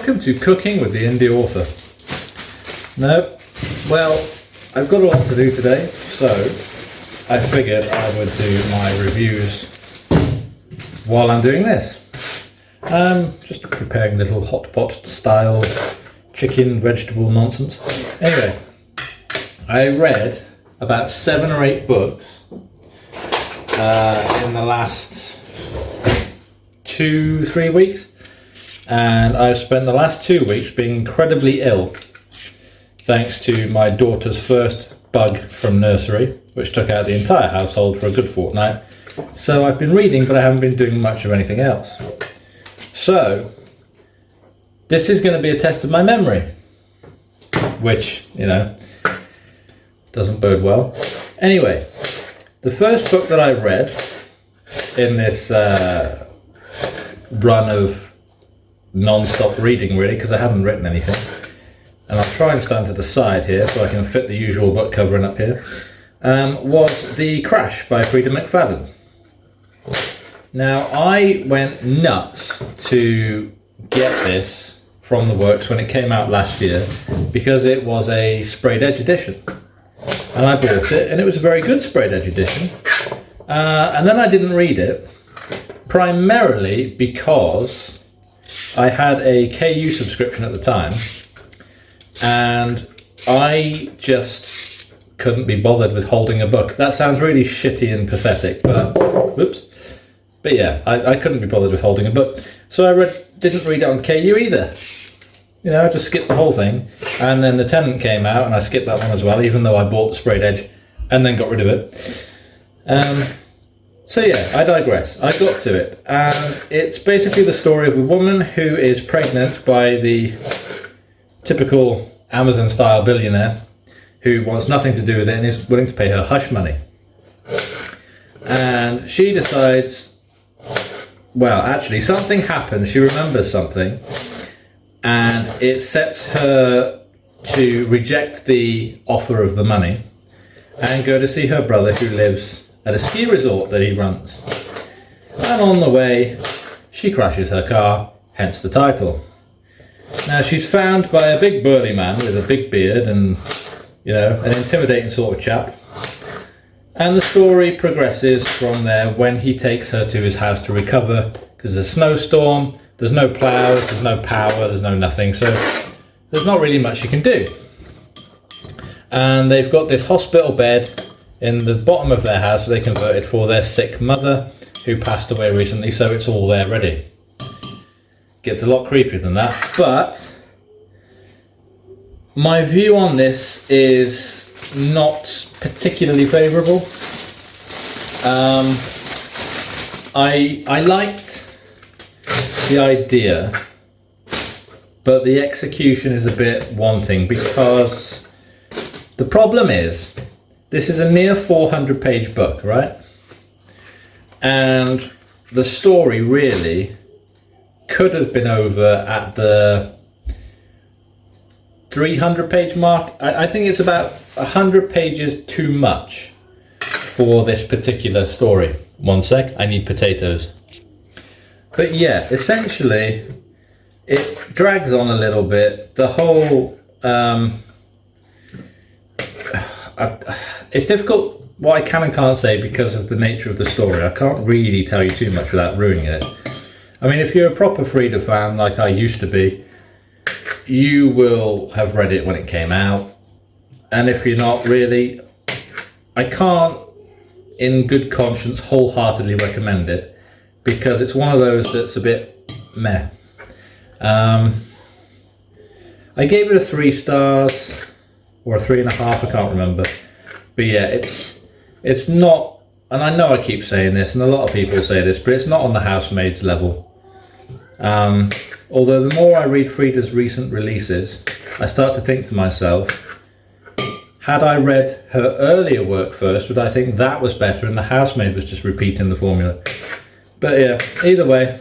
welcome to Cooking with the Indie Author. No, well, I've got a lot to do today, so I figured I would do my reviews while I'm doing this. Just preparing little hot pot style chicken vegetable nonsense. Anyway, I read about 7 or 8 books in the last 2-3 weeks, and I've spent the last 2 weeks being incredibly ill thanks to my daughter's first bug from nursery, which took out the entire household for a good fortnight. So I've been reading, but I haven't been doing much of anything else. So this is going to be a test of my memory, which, you know, doesn't bode well. Anyway, the first book that I read in this run of non-stop reading, really, because I haven't written anything, and I'll try and stand to the side here so I can fit the usual book covering up here, was The Crash by Freida McFadden. Now, I went nuts to get this from the works when it came out last year because it was a sprayed edge edition, and I bought it, and it was a very good sprayed edge edition, and then I didn't read it, primarily because I had a KU subscription at the time, and I just couldn't be bothered with holding a book. That sounds really shitty and pathetic, but whoops. But yeah, I couldn't be bothered with holding a book, so I didn't read it on KU either. You know, I just skipped the whole thing, and then The Tenant came out, and I skipped that one as well, even though I bought the sprayed edge and then got rid of it. So yeah, I digress. I got to it, and it's basically the story of a woman who is pregnant by the typical Amazon-style billionaire who wants nothing to do with it and is willing to pay her hush money. And she decides, well, actually, something happens. She remembers something, and it sets her to reject the offer of the money and go to see her brother, who lives at a ski resort that he runs. And on the way, she crashes her car, hence the title. Now, she's found by a big burly man with a big beard and, you know, an intimidating sort of chap. And the story progresses from there when he takes her to his house to recover, because there's a snowstorm, there's no plows, there's no power, there's no nothing, so there's not really much she can do. And they've got this hospital bed in the bottom of their house that they converted for their sick mother, who passed away recently, so it's all there ready. Gets a lot creepier than that, but my view on this is not particularly favourable. I liked the idea, but the execution is a bit wanting, because the problem is this is a near 400-page book, right? And the story really could have been over at the 300-page mark. I think it's about 100 pages too much for this particular story. One sec, I need potatoes. But yeah, essentially, it drags on a little bit. The whole... it's difficult what I can and can't say because of the nature of the story. I can't really tell you too much without ruining it. I mean, if you're a proper Freida fan, like I used to be, you will have read it when it came out. And if you're not really, I can't, in good conscience, wholeheartedly recommend it, because it's one of those that's a bit meh. I gave it a 3 stars, or a 3.5, I can't remember. But yeah, it's not, and I know I keep saying this, and a lot of people say this, but it's not on the Housemaid's level. Although the more I read Freida's recent releases, I start to think to myself, had I read her earlier work first, would I think that was better and the Housemaid was just repeating the formula? But yeah, either way,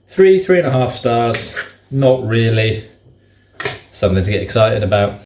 3.5 stars, not really something to get excited about.